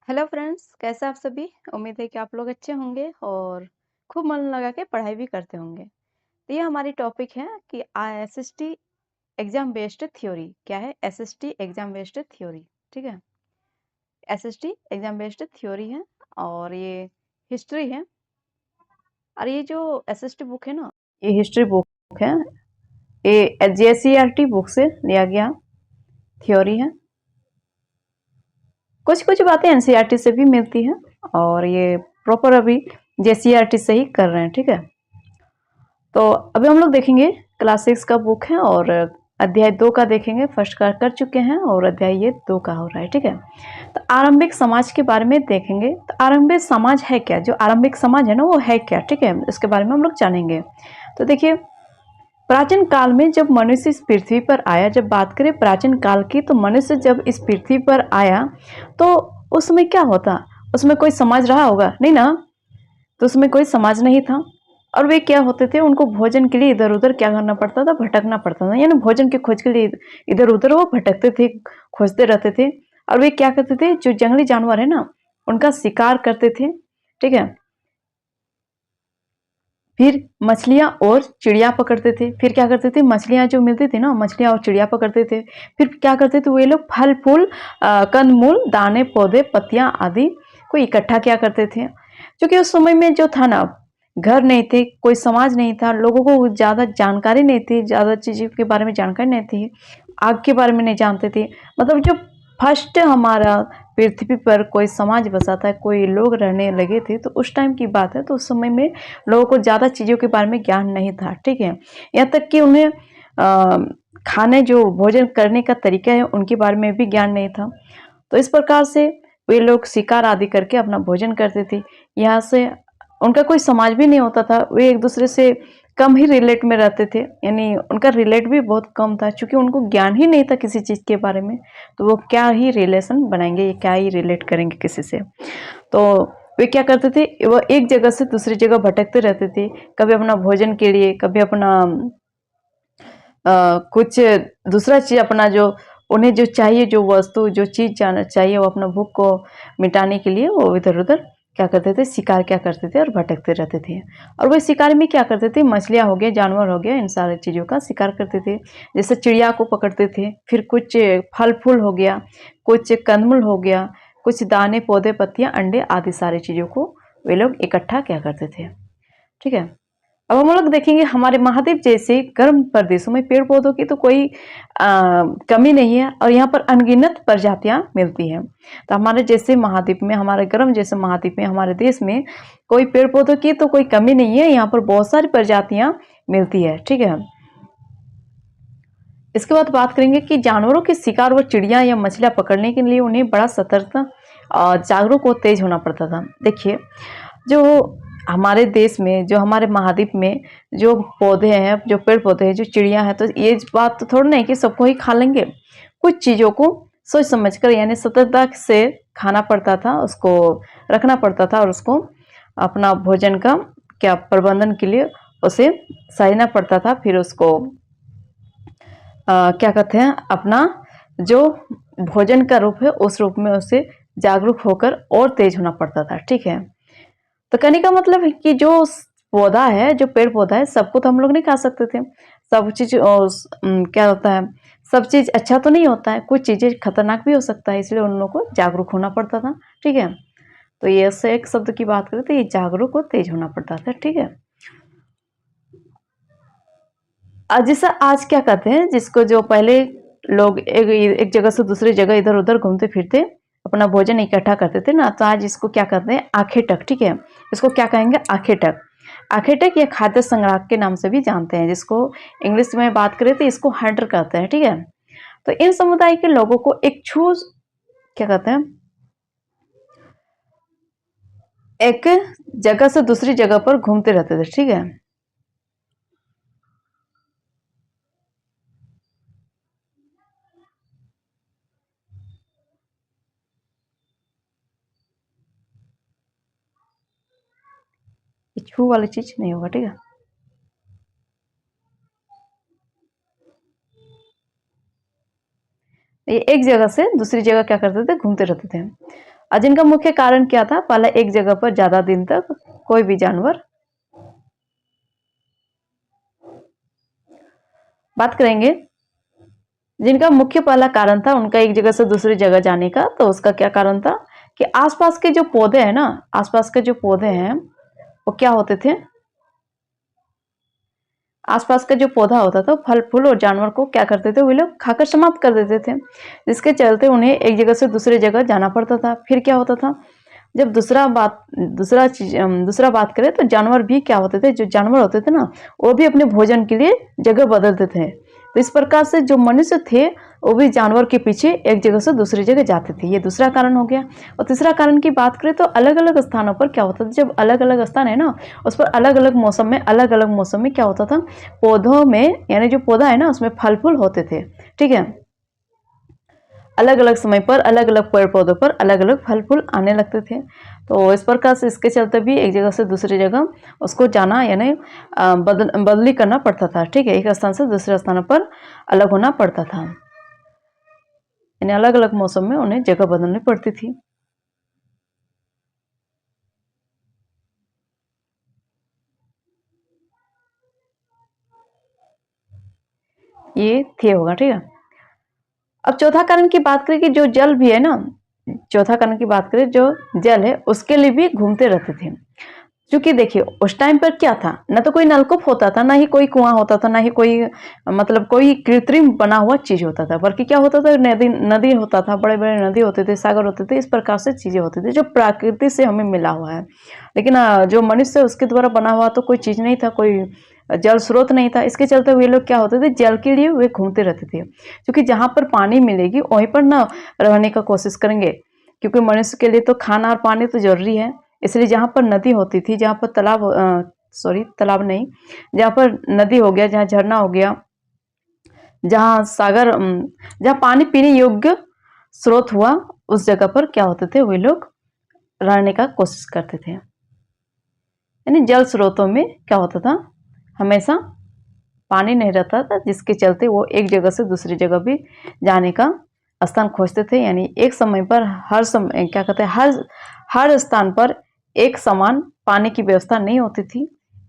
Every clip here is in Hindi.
हेलो फ्रेंड्स, कैसे आप सभी? उम्मीद है कि आप लोग अच्छे होंगे और खूब मन लगा के पढ़ाई भी करते होंगे। तो ये हमारी टॉपिक है कि एसएसटी एग्जाम बेस्ड थ्योरी क्या है। एसएसटी एग्जाम बेस्ड थ्योरी, ठीक है। एसएसटी एग्जाम बेस्ड थ्योरी है और ये हिस्ट्री है। और ये जो एसएसटी बुक है ना, ये हिस्ट्री बुक है। ये जेसीईआरटी बुक से लिया गया थ्योरी है। कुछ कुछ बातें एनसीईआरटी से भी मिलती है और ये प्रॉपर अभी जेसीईआरटी से ही कर रहे हैं, ठीक है। तो अभी हम लोग देखेंगे क्लास 6 का बुक है और अध्याय 2 का देखेंगे। फर्स्ट का कर चुके हैं और अध्याय ये 2 का हो रहा है, ठीक है। तो आरंभिक समाज के बारे में देखेंगे। तो आरंभिक समाज है क्या, जो आरंभिक समाज है ना वो है क्या, ठीक है। इसके बारे में हम लोग जानेंगे। तो देखिए, प्राचीन काल में जब मनुष्य इस पृथ्वी पर आया, जब बात करें प्राचीन काल की, तो मनुष्य जब इस पृथ्वी पर आया तो उसमें क्या होता, उसमें कोई समाज रहा होगा नहीं ना। तो उसमें कोई समाज नहीं था। और वे क्या होते थे, उनको भोजन के लिए इधर उधर क्या करना पड़ता था, भटकना पड़ता था। यानी भोजन की खोज के लिए इधर उधर वो भटकते थे, खोजते रहते थे। और वे क्या करते थे, जो जंगली जानवर है ना उनका शिकार करते थे, ठीक है। फिर मछलियां और चिड़िया पकड़ते थे। फिर क्या करते थे, मछलियां जो मिलती थी ना, मछलियां और चिड़िया पकड़ते थे। फिर क्या करते थे, वे लोग फल फूल, कंदमूल, दाने, पौधे, पत्तियां आदि को इकट्ठा किया करते थे। क्योंकि उस समय में जो था ना, घर नहीं थे, कोई समाज नहीं था, लोगों को ज्यादा जानकारी नहीं थी, ज्यादा चीजों के बारे में जानकारी नहीं थी, आग के बारे में नहीं जानते थे। मतलब जो फर्स्ट हमारा पृथ्वी पर कोई समाज बसा था, कोई लोग रहने लगे थे, तो उस टाइम की बात है। तो उस समय में लोगों को ज़्यादा चीज़ों के बारे में ज्ञान नहीं था, ठीक है। यहाँ तक कि उन्हें खाने, जो भोजन करने का तरीका है, उनके बारे में भी ज्ञान नहीं था। तो इस प्रकार से वे लोग शिकार आदि करके अपना भोजन करते थे। यहाँ से उनका कोई समाज भी नहीं होता था, वे एक दूसरे से कम ही रिलेट में रहते थे। यानी उनका रिलेट भी बहुत कम था, क्योंकि उनको ज्ञान ही नहीं था किसी चीज़ के बारे में। तो वो क्या ही रिलेशन बनाएंगे, क्या ही रिलेट करेंगे किसी से। तो वे क्या करते थे, वो एक जगह से दूसरी जगह भटकते रहते थे। कभी अपना भोजन के लिए, कभी अपना कुछ दूसरा चीज, अपना जो उन्हें जो चाहिए, जो वस्तु, जो चीज जाना चाहिए, वो अपना भूख को मिटाने के लिए वो इधर उधर क्या करते थे, शिकार क्या करते थे और भटकते रहते थे। और वो शिकार में क्या करते थे, मछलियां हो गया, जानवर हो गया, इन सारी चीजों का शिकार करते थे। जैसे चिड़िया को पकड़ते थे, फिर कुछ फल फूल हो गया, कुछ कंदमूल हो गया, कुछ दाने, पौधे, पत्तियां, अंडे आदि सारी चीजों को वे लोग इकट्ठा क्या करते थे, ठीक है। अब हम लोग देखेंगे हमारे महाद्वीप जैसे गर्म प्रदेशों में पेड़ पौधों की तो कोई कमी नहीं है और यहाँ पर अनगिनत प्रजातियां मिलती हैं। तो हमारे जैसे महाद्वीप में, हमारे गर्म जैसे महाद्वीप में, हमारे देश में कोई पेड़ पौधों की तो कोई कमी नहीं है। यहाँ पर बहुत सारी प्रजातियां मिलती है, ठीक है। इसके बाद बात करेंगे कि जानवरों के शिकार व चिड़िया या मछलियां पकड़ने के लिए उन्हें बड़ा सतर्क और जागरूक और तेज होना पड़ता था। देखिए, जो हमारे देश में, जो हमारे महाद्वीप में जो पौधे हैं, जो पेड़ पौधे हैं, जो चिड़िया हैं, तो ये बात तो थोड़ी नहीं कि सबको ही खा लेंगे। कुछ चीज़ों को सोच समझकर, यानी सतर्कता से खाना पड़ता था, उसको रखना पड़ता था और उसको अपना भोजन का क्या प्रबंधन के लिए उसे सहेजना पड़ता था। फिर उसको क्या कहते हैं, अपना जो भोजन का रूप है उस रूप में उसे जागरूक होकर और तेज होना पड़ता था, ठीक है। तो कहने का मतलब है कि जो पौधा है, जो पेड़ पौधा है, सबको तो हम लोग नहीं खा सकते थे। सब चीज क्या होता है, सब चीज अच्छा तो नहीं होता है, कुछ चीजें खतरनाक भी हो सकता है, इसलिए उन लोगों को जागरूक होना पड़ता था, ठीक है। तो ये से एक शब्द की बात करें तो ये जागरूक और तेज होना पड़ता था, ठीक है। जैसा आज क्या कहते हैं, जिसको जो पहले लोग एक जगह से दूसरी जगह इधर उधर घूमते फिरते अपना भोजन इकट्ठा करते थे ना, तो आज इसको क्या कहते हैं, आखेटक, ठीक है। इसको क्या कहेंगे, आखेटक। आखेटक या खाद्य संग्रह के नाम से भी जानते हैं, जिसको इंग्लिश में बात करें तो इसको हंटर कहते हैं, ठीक है। तो इन समुदाय के लोगों को एक छू क्या कहते हैं, एक जगह से दूसरी जगह पर घूमते रहते थे, ठीक है। ये छू वाली चीज नहीं होगा, ठीक है। ये एक जगह से दूसरी जगह क्या करते थे, घूमते रहते थे। और जिनका मुख्य कारण क्या था, पहला एक जगह पर ज्यादा दिन तक कोई भी जानवर। बात करेंगे जिनका मुख्य पहला कारण था उनका एक जगह से दूसरी जगह जाने का, तो उसका क्या कारण था कि आसपास के जो पौधे हैं ना, आसपास के जो पौधे हैं वो क्या होते थे, आसपास का जो पौधा होता था फल फूल और जानवर को क्या करते थे, वे लोग खाकर समाप्त कर देते थे, जिसके चलते उन्हें एक जगह से दूसरी जगह जाना पड़ता था। फिर क्या होता था, जब दूसरा बात करें तो जानवर भी क्या होते थे, जो जानवर होते थे ना वो भी अपने भोजन के लिए जगह बदलते थे। तो इस प्रकार से जो मनुष्य थे वो भी जानवर के पीछे एक जगह से दूसरी जगह जाते थे, ये दूसरा कारण हो गया। और तीसरा कारण की बात करें तो अलग अलग स्थानों पर क्या होता था, जब अलग अलग स्थान है ना उस पर अलग अलग मौसम में क्या होता था, पौधों में यानी जो पौधा है ना उसमें फल फूल होते थे। ठीक है, अलग अलग समय पर अलग अलग पेड़ पौधों पर अलग अलग फल फूल आने लगते थे। तो इस प्रकार से इसके चलते भी एक जगह से दूसरी जगह उसको जाना यानी बदली करना पड़ता था। ठीक है, एक स्थान से दूसरे स्थान पर अलग होना पड़ता था, यानी अलग अलग मौसम में उन्हें जगह बदलनी पड़ती थी। ये थे होगा। ठीक है, अब चौथा कारण की बात करें कि जो जल भी है ना, चौथा कारण की बात करें जो जल है उसके लिए भी घूमते रहते थे। क्योंकि देखिए उस टाइम पर क्या था, ना तो कोई नलकूप होता था, ना ही कोई कुआं होता था, ना ही कोई मतलब कोई कृत्रिम बना हुआ चीज होता था, बल्कि क्या होता था, नदी नदी होता था, बड़े बड़े नदी होते थे, सागर होते थे, इस प्रकार से चीजें होती थी जो प्रकृति से हमें मिला हुआ है। लेकिन जो मनुष्य उसके द्वारा बना हुआ तो कोई चीज नहीं था, कोई जल स्रोत नहीं था। इसके चलते वे लोग क्या होते थे, जल के लिए वे घूमते रहते थे, क्योंकि जहां पर पानी मिलेगी वहीं पर ना रहने का कोशिश करेंगे, क्योंकि मनुष्य के लिए तो खाना और पानी तो जरूरी है। इसलिए जहां पर नदी होती थी, जहां पर तालाब नहीं, जहां पर नदी हो गया, जहां झरना हो गया, जहां सागर जहां पानी पीने योग्य स्रोत हुआ, उस जगह पर क्या होते थे, वे लोग रहने का कोशिश करते थे। यानी जल स्रोतों में क्या होता था, हमेशा पानी नहीं रहता था, जिसके चलते वो एक जगह से दूसरी जगह भी जाने का स्थान खोजते थे। यानी एक समय पर हर समय क्या कहते हैं, हर स्थान पर एक समान पानी की व्यवस्था नहीं होती थी।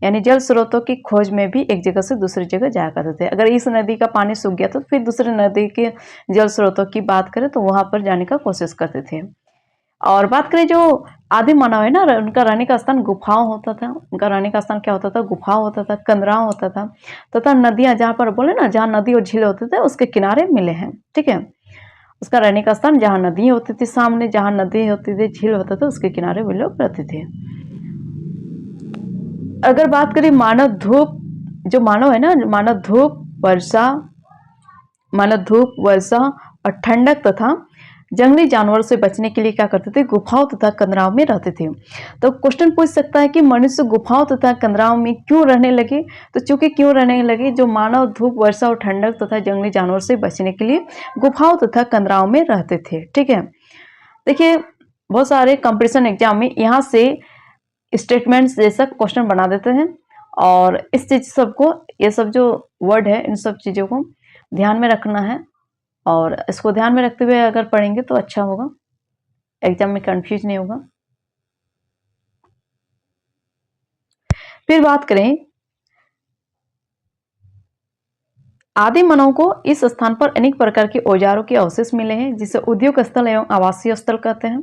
यानी जल स्रोतों की खोज में भी एक जगह से दूसरी जगह जाया करते थे। अगर इस नदी का पानी सूख गया तो फिर दूसरी नदी के जल स्रोतों की बात करें तो वहां पर जाने का कोशिश करते थे। और बात करें जो आदि मानव है ना, उनका रहने का स्थान गुफाओं होता था। उनका रहने का स्थान क्या होता था, गुफाओं होता था, कंदराओं होता था, तथा नदियां जहां पर बोले ना, जहां नदी और झील होते थे उसके किनारे मिले हैं। ठीक है, उसका रहने का स्थान जहां नदी होती थी, सामने जहां नदी होती थी, झील होता था, उसके किनारे वे लोग रहते थे। अगर बात करें मानव धूप, जो मानव है ना, मानव धूप वर्षा और ठंडक तथा जंगली जानवरों से बचने के लिए क्या करते थे, गुफाओं तथा कंदराओं में रहते थे। तो क्वेश्चन पूछ सकता है कि मनुष्य गुफाओं तथा कंदराओं में क्यों रहने लगे। तो चूंकि क्यों रहने लगे, जो मानव धूप वर्षा और ठंडक तथा जंगली जानवरों से बचने के लिए गुफाओं तथा कंदराओं में रहते थे। ठीक है, देखिए बहुत सारे कंपटीशन एग्जाम में यहाँ से स्टेटमेंट्स जैसा क्वेश्चन बना देते हैं, और इस चीज सबको, ये सब जो वर्ड है इन सब चीजों को ध्यान में रखना है, और इसको ध्यान में रखते हुए अगर पढ़ेंगे तो अच्छा होगा, एग्जाम में कंफ्यूज नहीं होगा। फिर बात करें, आदि मानव को इस स्थान पर अनेक प्रकार के औजारों के अवशेष मिले हैं, जिसे उद्योग स्थल एवं आवासीय स्थल कहते हैं।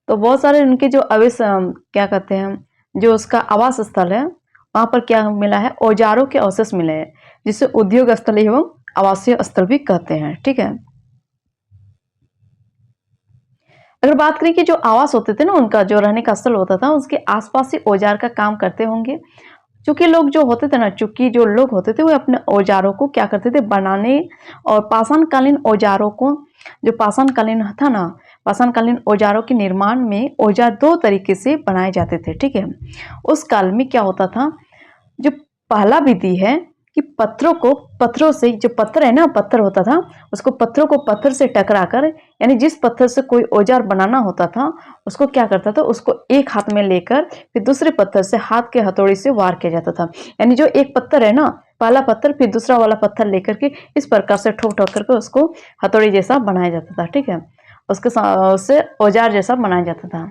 तो बहुत सारे उनके जो क्या कहते हैं, जो उसका आवास स्थल है वहां पर क्या मिला है, औजारों के अवशेष मिले हैं, जिसे उद्योग स्थल एवं आवासीय स्थल भी कहते हैं। ठीक है, अगर बात करें कि जो आवास होते थे ना, उनका जो रहने का स्थल होता था, उसके आसपास ही औजार का काम करते होंगे। चूंकि लोग जो होते थे ना, चूंकि जो लोग होते थे वो अपने औजारों को क्या करते थे, बनाने, और पाषाणकालीन औजारों को, जो पाषाणकालीन था ना, पाषाणकालीन औजारों के निर्माण में औजार दो तरीके से बनाए जाते थे। ठीक है, उस काल में क्या होता था, जो पहला विधि है कि पत्थरों से, जो पत्थर है ना, पत्थर होता था, उसको पत्थरों को पत्थर से टकरा कर, यानी जिस पत्थर से कोई औजार बनाना होता था उसको क्या करता था, उसको एक हाथ में लेकर फिर दूसरे पत्थर से हाथ के हथौड़ी से वार किया जाता था। यानी जो एक पत्थर है ना, पहला पत्थर फिर दूसरा वाला पत्थर लेकर के इस प्रकार से ठोक ठोक करके उसको हथौड़ी जैसा बनाया जाता था। ठीक है, उससे औजार जैसा बनाया जाता था।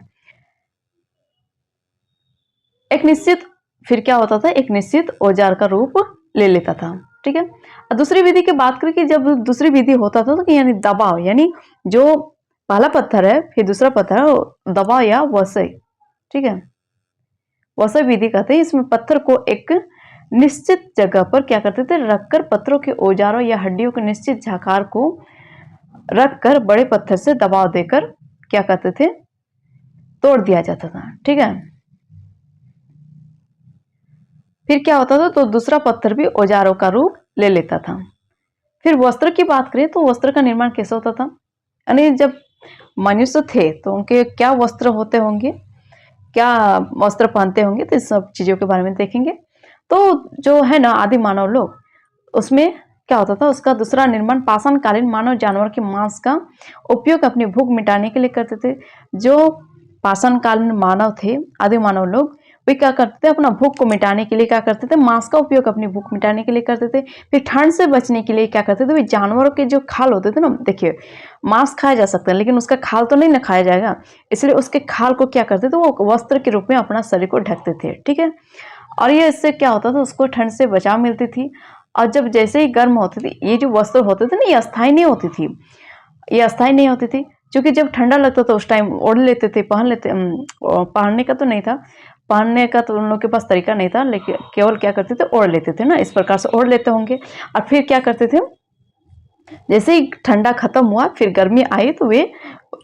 एक निश्चित फिर क्या होता था, एक निश्चित औजार का रूप ले लेता था। ठीक है। दूसरी विधि की बात करें कि जब दूसरी विधि होता था तो यानी दबाव, यानी जो पहला पत्थर है फिर दूसरा पत्थर है दबाव या वसई। ठीक है, वसई विधि कहते हैं। इसमें पत्थर को एक निश्चित जगह पर क्या करते थे, रखकर पत्थरों के औजारों या हड्डियों के निश्चित झाकार को रखकर बड़े पत्थर से दबाव देकर क्या करते थे, तोड़ दिया जाता था। ठीक है। फिर क्या होता था, तो दूसरा पत्थर भी औजारों का रूप ले लेता था। फिर वस्त्र की बात करें तो वस्त्र का निर्माण कैसे होता था, यानी जब मनुष्य थे तो उनके क्या वस्त्र होते होंगे, क्या वस्त्र पहनते होंगे, तो इस सब चीजों के बारे में देखेंगे। तो जो है ना आदि मानव लोग, उसमें क्या होता था, उसका दूसरा निर्माण पाषाणकालीन मानव जानवर के मांस का उपयोग अपनी भूख मिटाने के लिए करते थे। जो पाषाणकालीन मानव थे, आदि मानव लोग, वे क्या करते थे, अपना भूख को मिटाने के लिए क्या करते थे, मांस का उपयोग अपनी भूख मिटाने के लिए करते थे। फिर ठंड से बचने के लिए क्या करते थे, वे जानवरों के जो खाल होते थे ना, देखिए मांस खाया जा सकता है लेकिन उसका खाल तो नहीं ना खाया जाएगा, इसलिए उसके खाल को क्या करते थे, वो वस्त्र के रूप में अपना शरीर को ढकते थे। ठीक है। और ये इससे क्या होता था, उसको ठंड से बचाव मिलती थी। और जब जैसे ही गर्म होती थी, ये जो वस्त्र होते थे ना, ये अस्थायी नहीं होती थी, ये अस्थायी नहीं होती थी, क्योंकि जब ठंडा लगता था उस टाइम ओढ़ लेते थे, पहनने का तो नहीं था, पहनने का तो उन लोगों के पास तरीका नहीं था, लेकिन केवल क्या करते थे, ओढ़ लेते थे ना, इस प्रकार से ओढ़ लेते होंगे। और फिर क्या करते थे, जैसे ही ठंडा खत्म हुआ फिर गर्मी आई तो वे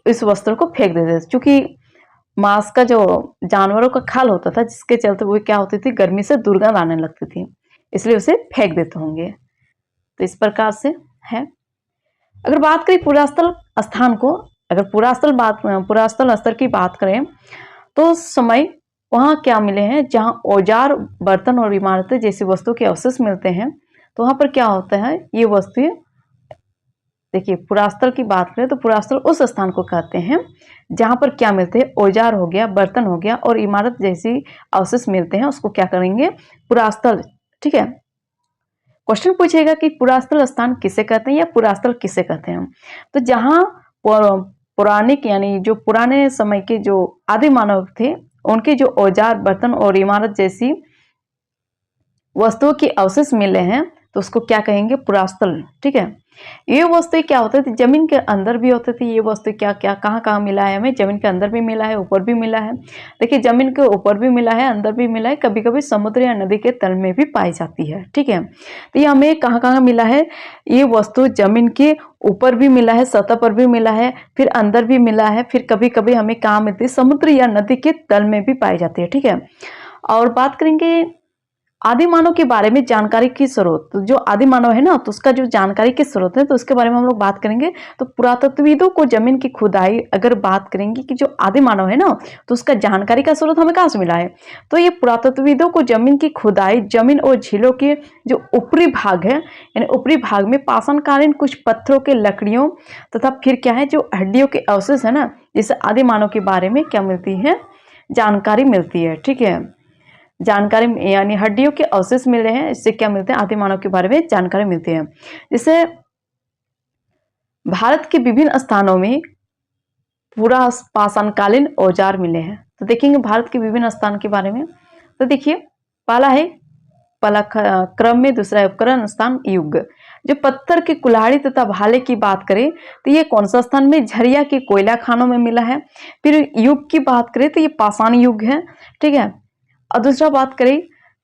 इस वस्त्र को फेंक देते थे, क्योंकि मांस का जो जानवरों का खाल होता था जिसके चलते वो क्या होती थी, गर्मी से दुर्गंध आने लगती थी, इसलिए उसे फेंक देते होंगे। तो इस प्रकार से है। अगर बात करें पुरास्थल स्थान को, अगर पुरास्थल स्तर की बात करें तो समय वहां क्या मिले हैं, जहां औजार, बर्तन और इमारतें जैसी वस्तु के अवशेष मिलते हैं, तो वहां पर क्या होता है, ये वस्तुएं, देखिए पुरास्थल की बात करें तो पुरास्थल उस स्थान को कहते हैं जहां पर क्या मिलते हैं, औजार हो गया, बर्तन हो गया और इमारत जैसी अवशेष मिलते हैं, उसको क्या करेंगे, पुरास्थल। ठीक है। क्वेश्चन पूछेगा कि पुरास्थल स्थान किसे कहते हैं या पुरास्थल किसे कहते हैं, तो जहां पौराणिक यानी जो पुराने समय के जो आदि मानव थे, उनके जो औजार, बर्तन और इमारत जैसी वस्तुओं के अवशेष मिले हैं, तो उसको क्या कहेंगे, पुरास्थल। ठीक है। ये वस्तु क्या होते थे, जमीन के अंदर भी होते थे। ये वस्तु क्या क्या कहाँ कहाँ मिला है हमें, जमीन के अंदर भी मिला है, ऊपर भी मिला है। देखिए जमीन के ऊपर भी मिला है, अंदर भी मिला है, कभी कभी समुद्र या नदी के तल में भी पाई जाती है। ठीक है। तो ये हमें कहाँ कहाँ मिला है, ये वस्तु जमीन के ऊपर भी मिला है, सतह पर भी मिला है, फिर अंदर भी मिला है, फिर कभी कभी हमें कहाँ मिलती है, समुद्र या नदी के तल में भी पाई जाती है। ठीक है। और बात करेंगे आदि मानव के बारे में जानकारी की स्रोत, तो जो आदि मानव है ना, तो उसका जो जानकारी के स्रोत है, तो उसके बारे में हम लोग बात करेंगे। तो पुरातत्वविदों को जमीन की खुदाई अगर बात करेंगे कि जो आदि मानव है ना, तो उसका जानकारी का स्रोत हमें कहाँ से मिला है, तो ये पुरातत्वविदों को जमीन की खुदाई, जमीन और झीलों के जो ऊपरी भाग है, यानी ऊपरी भाग में पाषाणकालीन कुछ पत्थरों के, लकड़ियों तथा फिर क्या है, जो हड्डियों के अवशेष है ना, जिससे आदि मानव के बारे में क्या मिलती है, जानकारी मिलती है। ठीक है। जानकारी यानी हड्डियों के अवशेष मिल रहे हैं, इससे क्या मिलते हैं, आदि मानव के बारे में जानकारी मिलती है। जैसे भारत के विभिन्न स्थानों में पूरा पाषाणकालीन औजार मिले हैं, तो देखेंगे भारत के विभिन्न स्थान के बारे में। तो देखिए पहला है, पहला क्रम में दूसरा उपकरण स्थान युग। जो पत्थर की कुल्हाड़ी तथा भाले की बात करें तो ये कौन सा स्थान में, झरिया के कोयला खानों में मिला है। फिर युग की बात करें तो ये पाषाण युग है। ठीक है। और दूसरा बात करें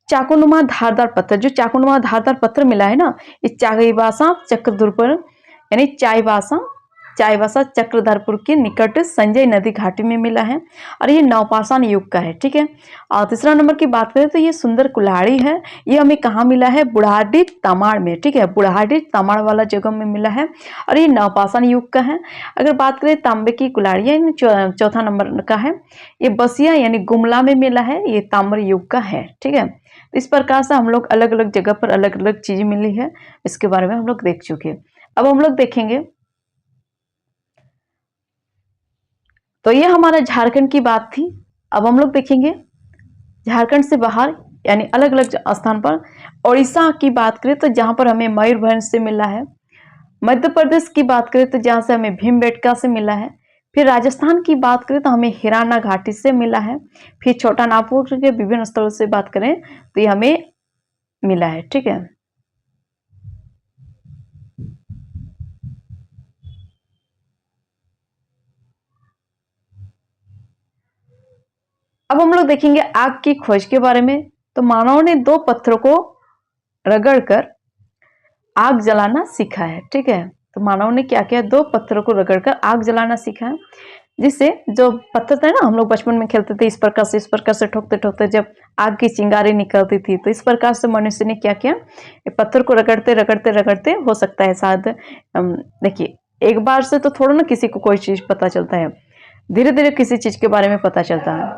चाकुनुमा धारदार पत्थर, जो चाकुनुमा धारदार पत्थर मिला है ना, ये चाईबासा चक्रधरपुर यानी चाईबासा चक्रधरपुर के निकट संजय नदी घाटी में मिला है और ये नवपाषाण युग का है। ठीक है। और तीसरा नंबर की बात करें तो ये सुंदर कुल्हाड़ी है, ये हमें कहाँ मिला है, बुढ़ाडी तमाड़ में। ठीक है। बुढ़ाडी तमाड़ वाला जगह में मिला है और ये नवपाषाण युग का है। अगर बात करें तांबे की कुल्हाड़ियाँ, चौथा नंबर का है, ये बसिया यानी गुमला में मिला है, ये ताम्र युग का है। ठीक है। इस प्रकार से हम लोग अलग अलग जगह पर अलग अलग चीजें मिली है, इसके बारे में हम लोग देख चुके हैं। अब हम लोग देखेंगे, तो ये हमारा झारखंड की बात थी। अब हम लोग देखेंगे झारखंड से बाहर यानी अलग अलग स्थान पर उड़ीसा की बात करें तो जहां पर हमें मयूरभंज से मिला है। मध्य प्रदेश की बात करें तो जहां से हमें भीमबेटका से मिला है। फिर राजस्थान की बात करें तो हमें हिराना घाटी से मिला है। फिर छोटा नागपुर के विभिन्न स्थलों से बात करें तो ये हमें मिला है। ठीक है, अब हम लोग देखेंगे आग की खोज के बारे में। तो मानव ने दो पत्थरों को रगड़कर आग जलाना सीखा है। ठीक है, तो मानव ने क्या किया, दो पत्थरों को रगड़कर आग जलाना सीखा है, जिससे जो पत्थर थे ना, हम लोग बचपन में खेलते थे, इस प्रकार से ठोकते ठोकते जब आग की चिंगारी निकलती थी, तो इस प्रकार से मनुष्य ने क्या किया, पत्थर को रगड़ते रगड़ते रगड़ते, हो सकता है शायद देखिए, एक बार से तो थोड़ा ना किसी को कोई चीज पता चलता है, धीरे धीरे किसी चीज के बारे में पता चलता है।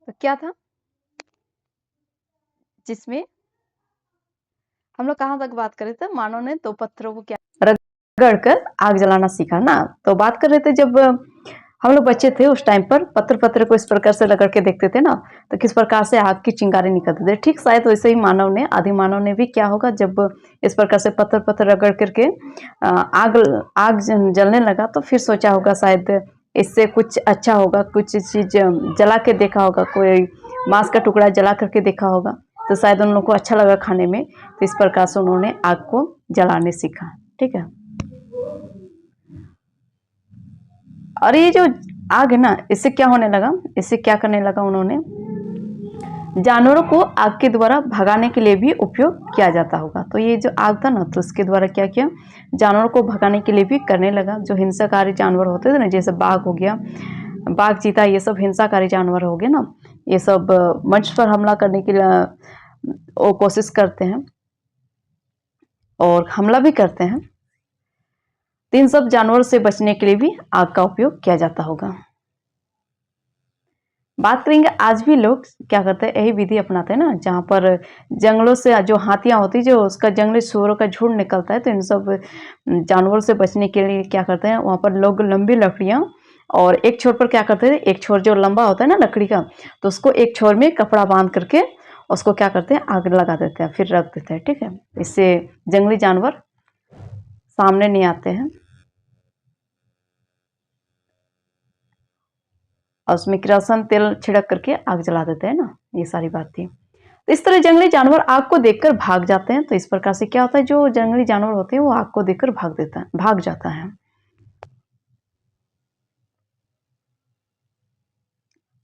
तो क्या था जिसमें हम लोग कहां तक बात कर रहे थे, मानव ने दो पत्थरों को क्या रगड़ कर आग जलाना सीखा ना। तो बात कर रहे थे जब हम लोग बच्चे थे उस टाइम पर पत्थर पत्थर को इस प्रकार से रगड़ के देखते थे ना, तो किस प्रकार से आग की चिंगारी निकलती थी। ठीक शायद वैसे ही मानव ने, आदि मानव ने भी क्या होगा, जब इस प्रकार से पत्थर पत्थर रगड़ करके आग आग जलने लगा, तो फिर सोचा होगा शायद इससे कुछ अच्छा होगा, कुछ चीज जला के देखा होगा, कोई मांस का टुकड़ा जला करके देखा होगा, तो शायद उन लोगों को अच्छा लगा खाने में, तो इस प्रकार से उन्होंने आग को जलाने सीखा। ठीक है, और ये जो आग है ना, इससे क्या होने लगा, इससे क्या करने लगा, उन्होंने जानवरों को आग के द्वारा भगाने के लिए भी उपयोग किया जाता होगा। तो ये जो आग था ना, तो उसके द्वारा क्या किया, जानवरों को भगाने के लिए भी करने लगा। जो हिंसाकारी जानवर होते थे ना, जैसे बाघ हो गया, बाघ चीता, ये सब हिंसाकारी जानवर हो गए ना, ये सब मनुष्य पर हमला करने के लिए वो कोशिश करते हैं और हमला भी करते हैं। तो इन सब जानवरों से बचने के लिए भी आग का उपयोग किया जाता होगा। बात करेंगे, आज भी लोग क्या करते हैं, यही विधि अपनाते हैं ना, जहाँ पर जंगलों से जो हाथियां होती, जो उसका जंगली सुअरों का झुंड निकलता है, तो इन सब जानवरों से बचने के लिए क्या करते हैं, वहाँ पर लोग लंबी लकड़ियां और एक छोर पर क्या करते हैं, एक छोर जो लंबा होता है ना लकड़ी का, तो उसको एक छोर में कपड़ा बांध करके उसको क्या करते हैं, आग लगा देते हैं, फिर रख देते हैं। ठीक है, इससे जंगली जानवर सामने नहीं आते हैं और उसमें किरोसिन तेल छिड़क करके आग जला देते हैं ना, ये सारी बात थी। तो इस तरह जंगली जानवर आग को देखकर भाग जाते हैं। तो इस प्रकार से क्या होता है, जो जंगली जानवर होते हैं वो आग को देखकर भाग जाता है।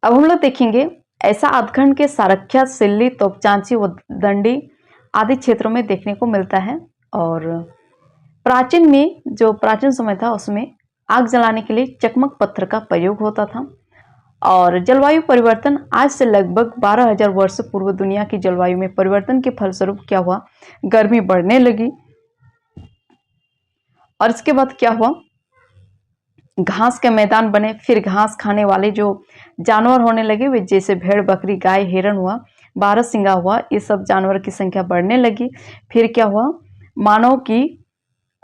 अब हम लोग देखेंगे, ऐसा आधखंड के सारख्या, सिल्ली, तोपचांची व दंडी आदि क्षेत्रों में देखने को मिलता है। और प्राचीन में, जो प्राचीन समय था, उसमें आग जलाने के लिए चकमक पत्थर का प्रयोग होता था। और जलवायु परिवर्तन, आज से लगभग 12,000 वर्ष पूर्व दुनिया की जलवायु में परिवर्तन के फलस्वरूप क्या हुआ, गर्मी बढ़ने लगी। और इसके बाद क्या हुआ, घास के मैदान बने, फिर घास खाने वाले जो जानवर होने लगे, वे जैसे भेड़, बकरी, गाय, हिरण हुआ, बारहसिंगा हुआ, ये सब जानवर की संख्या बढ़ने लगी। फिर क्या हुआ,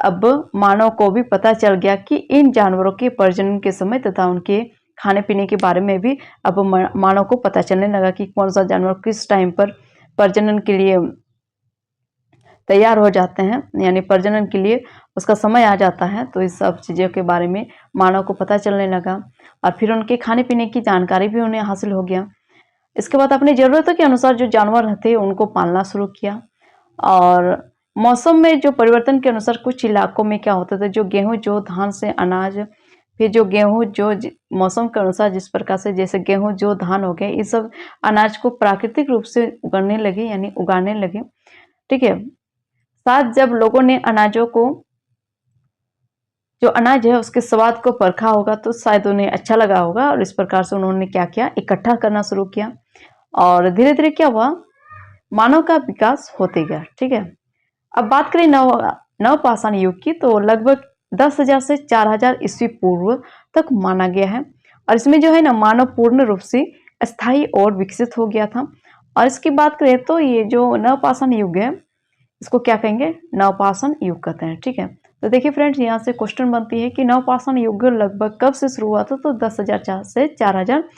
अब मानव को भी पता चल गया कि इन जानवरों के प्रजनन के समय तथा उनके खाने पीने के बारे में भी अब मानव को पता चलने लगा कि कौन सा जानवर किस टाइम पर प्रजनन के लिए तैयार हो जाते हैं, यानी प्रजनन के लिए उसका समय आ जाता है। तो इस सब चीज़ों के बारे में मानव को पता चलने लगा और फिर उनके खाने पीने की जानकारी भी उन्हें हासिल हो गया। इसके बाद अपनी ज़रूरतों के अनुसार जो जानवर थे उनको पालना शुरू किया। और मौसम में जो परिवर्तन के अनुसार कुछ इलाकों में क्या होता था, जो गेहूं, जो धान से अनाज, फिर जो गेहूं जो मौसम के अनुसार जिस प्रकार से, जैसे गेहूं जो धान हो गए, ये सब अनाज को प्राकृतिक रूप से उगने लगे, यानी उगाने लगे। ठीक है, साथ जब लोगों ने अनाजों को, जो अनाज है उसके स्वाद को परखा होगा, तो शायद उन्हें अच्छा लगा होगा और इस प्रकार से उन्होंने क्या किया, इकट्ठा करना शुरू किया और धीरे धीरे क्या हुआ, मानव का विकास होते गया। ठीक है, अब बात करें नवपाषाण युग की, तो लगभग 10,000 से 4,000 ईस्वी पूर्व तक माना गया है। और इसमें जो है ना, मानव पूर्ण रूप से स्थायी और विकसित हो गया था। और इसकी बात करें तो ये जो नवपाषाण युग है, इसको क्या कहेंगे, नवपाषाण युग कहते हैं। ठीक है, तो देखिए फ्रेंड्स, यहाँ से क्वेश्चन बनती है कि नवपाषाण युग लगभग कब से शुरू हुआ था, तो 10,000 से 4,000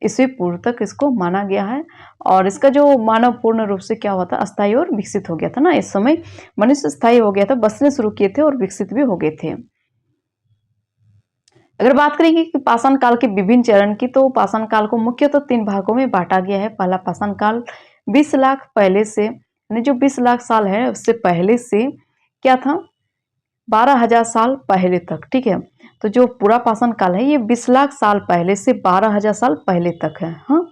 ईस्वी पूर्व तक इसको माना गया है। और इसका जो मानव पूर्ण रूप से क्या हुआ था, अस्थायी और विकसित हो गया था ना। इस समय मनुष्य स्थायी हो गया था, बसने शुरू किए थे और विकसित भी हो गए थे। अगर बात करेंगे कि पाषाण काल के विभिन्न चरण की, तो पाषाण काल को मुख्यतः 3 भागों में बांटा गया है। पहला पाषाण काल 20 लाख पहले से, यानी जो 20 लाख साल है उससे पहले से क्या था, 12,000 साल पहले तक, ठीक है। तो जो पूरा पाषाण काल है ये 20 लाख साल पहले से 12,000 साल पहले तक है। हाँ,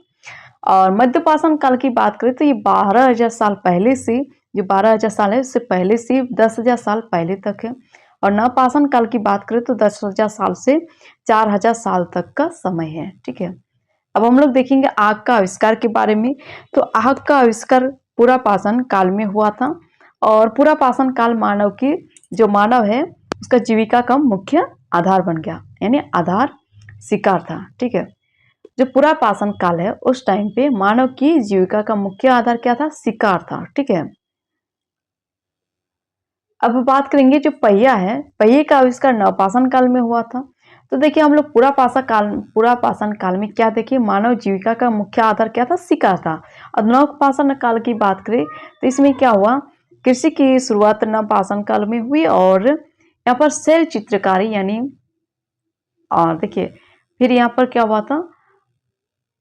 और मध्य पाषाण काल की बात करें तो ये 12,000 साल पहले से, जो 12,000 साल है उससे पहले से 10,000 साल पहले तक है। और नवपाषाण काल की बात करें तो 10,000 साल से 4,000 साल तक का समय है, ठीक है। अब हम लोग देखेंगे आग का आविष्कार के बारे में। तो आग का आविष्कार पूरा पाषाण काल में हुआ था। और पूरा पाषाण काल मानव की, जो मानव है उसका जीविका का मुख्य आधार बन गया, यानी आधार शिकार था, ठीक है। जो पूरा पाषाण काल है उस टाइम पे मानव की जीविका का मुख्य आधार क्या था, शिकार था, ठीक है। अब बात करेंगे जो पहिया है, पहिए का आविष्कार नवपाषाण काल में हुआ था। तो देखिए हम लोग पूरा पाषाण काल में क्या देखिए, मानव जीविका का मुख्य आधार क्या था, शिकार था। और नवपाषाण काल की बात करें तो इसमें क्या हुआ, कृषि की शुरुआत नवपाषाण काल में हुई। और यहाँ पर शैल चित्रकारी यानी, और देखिए फिर यहाँ पर क्या हुआ था,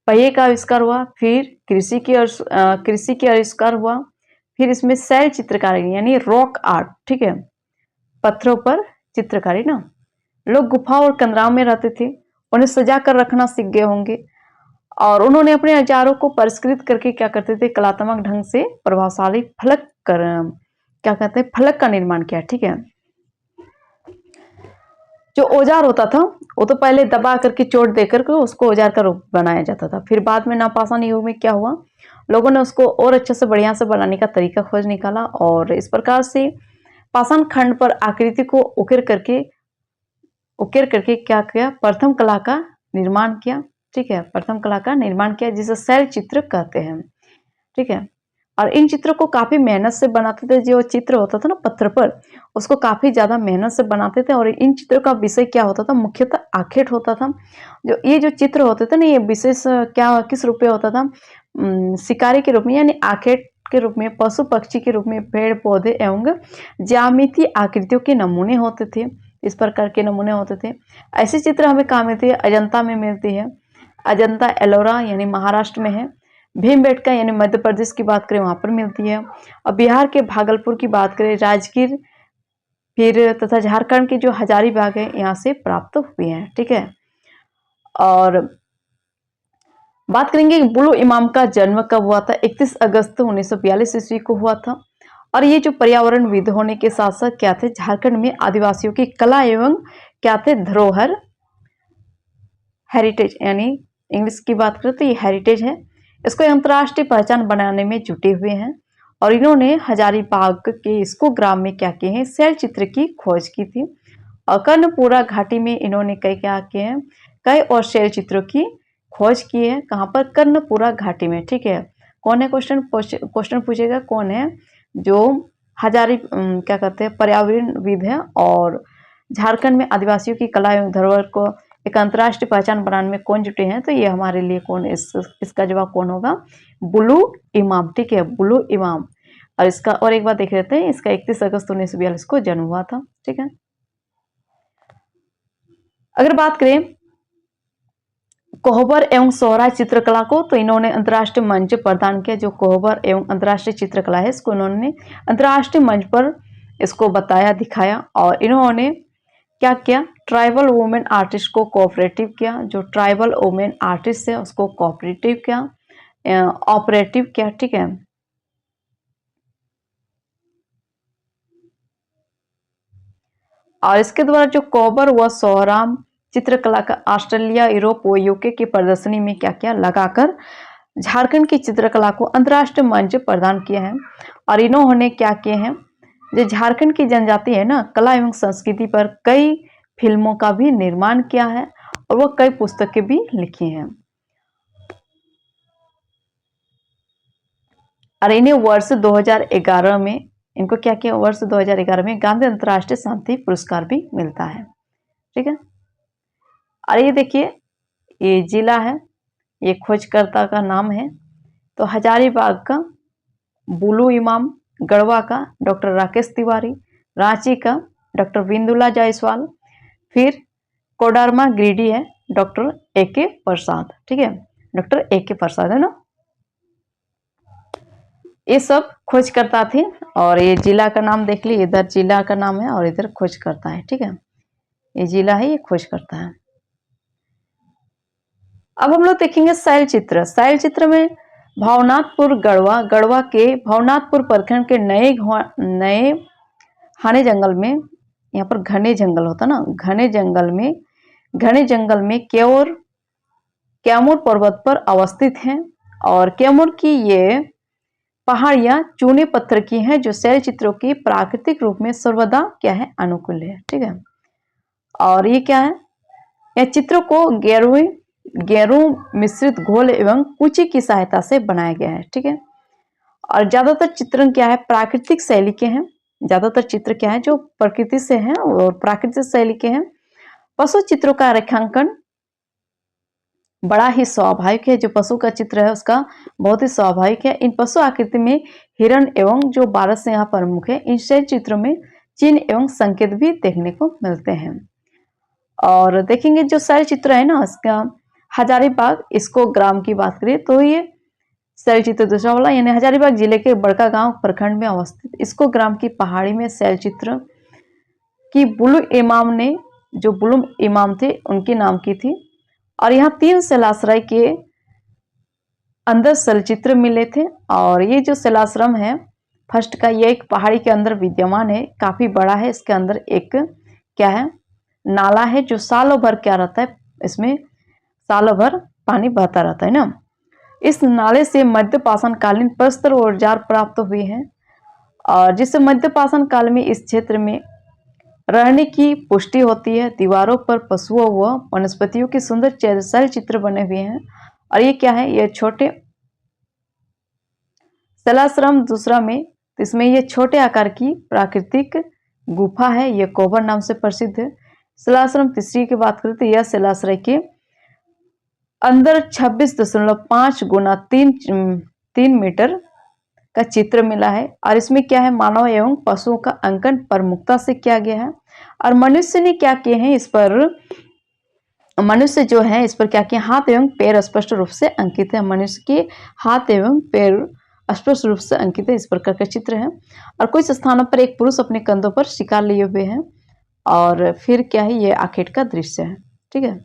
पहिए का आविष्कार हुआ, फिर कृषि की आविष्कार हुआ, फिर इसमें शैल चित्रकारी यानी रॉक आर्ट, ठीक है, पत्थरों पर चित्रकारी ना। लोग गुफा और कंदराओं में रहते थे, उन्हें सजा कर रखना सीख गए होंगे। और उन्होंने अपने औजारों को परिष्कृत करके क्या करते थे, कलात्मक ढंग से प्रभावशाली क्या कहते हैं, फलक का निर्माण किया, ठीक है। जो औजार होता था वो तो पहले दबा करके चोट देकर के उसको औजार का रूप बनाया जाता था। फिर बाद में नवपाषाण युग में क्या हुआ, लोगों ने उसको और अच्छे से बढ़िया से बनाने का तरीका खोज निकाला। और इस प्रकार से पाषाण खंड पर आकृति को उकेर करके क्या किया, प्रथम कला का निर्माण किया, ठीक है। प्रथम कला का निर्माण किया जिसे शैल चित्र कहते हैं, ठीक है। और इन चित्रों को काफी मेहनत से बनाते थे। जो चित्र होता था ना पत्थर पर, उसको काफी ज्यादा मेहनत से बनाते थे। और इन चित्रों का विषय क्या होता था, मुख्यतः आखेट होता था। ये जो चित्र होते थे ना, ये विशेष क्या किस रूप में होता था, शिकारी के रूप में, यानी आखेट के रूप में, पशु पक्षी के रूप में, पेड़ पौधे एवं ज्यामितीय आकृतियों के नमूने होते थे। इस प्रकार के नमूने होते थे। ऐसे चित्र हमें कहाँ मिलती है, अजंता में मिलती है। अजंता एलोरा यानी महाराष्ट्र में है। भीमबेटका यानी मध्य प्रदेश की बात करें वहां पर मिलती है। और बिहार के भागलपुर की बात करें, राजगीर, फिर तथा झारखंड के जो हजारीबाग है यहाँ से प्राप्त हुए हैं, ठीक है। और बात करेंगे बुलु इमाम का जन्म कब हुआ था, 31 अगस्त 1942 ईस्वी को हुआ था। और ये जो पर्यावरणविद होने के साथ साथ क्या थे, झारखंड में आदिवासियों की कला एवं क्या थे, धरोहर, हेरिटेज, यानी इंग्लिश की बात करें तो ये हेरिटेज है, इसको अंतर्राष्ट्रीय पहचान बनाने में जुटे हुए हैं। और इन्होंने हजारीबाग के इसको ग्राम में क्या किए हैं, शैल चित्र की खोज की थी। और कर्णपुरा घाटी में इन्होंने कई क्या किए हैं, कई और शैल चित्रों की खोज की है। कहाँ पर, कर्णपुरा घाटी में, ठीक है। कौन है, क्वेश्चन पूछेगा कौन है, जो क्या कहते हैं, पर्यावरणविद है और झारखंड में आदिवासियों की कला एवं धरोहर को एक अंतर्राष्ट्रीय पहचान बनाने में कौन जुटे हैं। तो ये हमारे लिए कौन, इसका जवाब कौन होगा, बुलु इमाम, ठीक है, बुलु इमाम। और इसका और एक बार देख लेते हैं, इसका 31 अगस्त 1942 को जन्म हुआ था, ठीक है। अगर बात करें कोहबर एवं सोहराय चित्रकला को, तो इन्होंने अंतर्राष्ट्रीय मंच प्रदान किया। जो कोहबर एवं अंतर्राष्ट्रीय चित्रकला है इसको इन्होंने अंतर्राष्ट्रीय मंच पर इसको बताया, दिखाया। और इन्होंने क्या किया, ट्राइबल वुमेन आर्टिस्ट को कोऑपरेटिव किया। जो ट्राइबल वुमेन आर्टिस्ट है उसको कोऑपरेटिव किया, ऑपरेटिव किया, ठीक है। और इसके द्वारा जो कोहबर व सोहराम चित्रकला का ऑस्ट्रेलिया, यूरोप व यूके की प्रदर्शनी में क्या किया, लगाकर झारखंड की चित्रकला को अंतर्राष्ट्रीय मंच प्रदान किया है। और इन्होंने क्या किए हैं, जो झारखंड की जनजाति है ना, कला एवं संस्कृति पर कई फिल्मों का भी निर्माण किया है और वह कई पुस्तकें भी लिखी हैं। और इन्हें वर्ष 2011 में, इनको क्या किया, वर्ष 2011 में गांधी अंतर्राष्ट्रीय शांति पुरस्कार भी मिलता है, ठीक है। और ये देखिए, ये जिला है, ये खोजकर्ता का नाम है। तो हजारीबाग का बुलू इमाम, गढ़वा का डॉक्टर राकेश तिवारी, रांची का डॉक्टर बिंदुला जायसवाल, फिर कोडरमा गिरिडीह है डॉक्टर AK प्रसाद। ठीक है, डॉक्टर AK प्रसाद है ना। ये सब खोजकर्ता थे और ये जिला का नाम देख ली, इधर जिला का नाम है और इधर खोजकर्ता है। ठीक है, ये जिला है, ये खोजकर्ता है। अब हम लोग देखेंगे शैल चित्र। शैल चित्र में भवनाथपुर गढ़वा, गढ़वा के भवनाथपुर प्रखंड के नए हाने जंगल में, यहाँ पर घने जंगल होता ना, घने जंगल में कैमूर पर्वत पर अवस्थित हैं और कैमूर की ये पहाड़ियां चूने पत्थर की हैं जो शैल चित्रों की प्राकृतिक रूप में सर्वदा क्या है, अनुकूल है। ठीक है, और ये क्या है, यह चित्रों को गेरू मिश्रित घोल एवं कुची की सहायता से बनाया गया है। ठीक है, और ज्यादातर चित्रण क्या है, प्राकृतिक शैली के हैं। ज्यादातर चित्र क्या है, जो प्रकृति से हैं और प्राकृतिक शैली के हैं। पशु चित्रों का रेखांकन बड़ा ही स्वाभाविक है। जो पशु का चित्र है उसका बहुत ही स्वाभाविक है। इन पशु आकृति में हिरण एवं जो बारस यहाँ प्रमुख है, इन शैल चित्रों में चिन्ह एवं संकेत भी देखने को मिलते हैं। और देखेंगे जो शैल चित्र है ना, इसका हजारीबाग, इसको ग्राम की बात करें तो ये शैल चित्र दूसरा वाला, यानी हजारीबाग जिले के बड़का गांव प्रखंड में अवस्थित इसको ग्राम की पहाड़ी में शैल चित्र की बुलु इमाम ने, जो बुलु इमाम थे उनके नाम की थी। और यहाँ 3 शैलाश्रय के अंदर शैलचित्र मिले थे। और ये जो शैलाश्रम है फर्स्ट का, ये एक पहाड़ी के अंदर विद्यमान है, काफी बड़ा है। इसके अंदर एक क्या है, नाला है जो सालों भर क्या रहता है, इसमें सालों भर पानी बहता रहता है ना। इस नाले से मध्य पाषाण कालीन प्रस्तर औजार प्राप्त हुए हैं और जिससे मध्य पाषाण काल में इस क्षेत्र में रहने की पुष्टि होती है। दीवारों पर पशुओं व वनस्पतियों के सुंदर शैल चित्र बने हुए हैं। और ये क्या है, ये छोटे शैलाश्रम दूसरा में, इसमें ये छोटे आकार की प्राकृतिक गुफा है, ये कोबर नाम से प्रसिद्ध है। शैलाश्रम तीसरी की बात करें तो यह शैलाश्रय के अंदर 26.5 गुना 3 मीटर का चित्र मिला है। और इसमें क्या है, मानव एवं पशुओं का अंकन प्रमुखता से किया गया है। और मनुष्य ने क्या किए हैं, इस पर मनुष्य जो है इस पर क्या किए, हाथ एवं पैर स्पष्ट रूप से अंकित है। मनुष्य के हाथ एवं पैर स्पष्ट रूप से अंकित है, इस प्रकार का चित्र है। और कुछ स्थानों पर एक पुरुष अपने कंधों पर शिकार लिए हुए हैं। और फिर क्या है, ये आखेट का दृश्य है। ठीक है,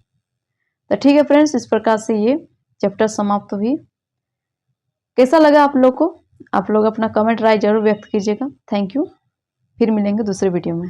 तो ठीक है फ्रेंड्स, इस प्रकार से ये चैप्टर समाप्त हुई। कैसा लगा आप लोग को, आप लोग अपना कमेंट राय जरूर व्यक्त कीजिएगा। थैंक यू, फिर मिलेंगे दूसरे वीडियो में।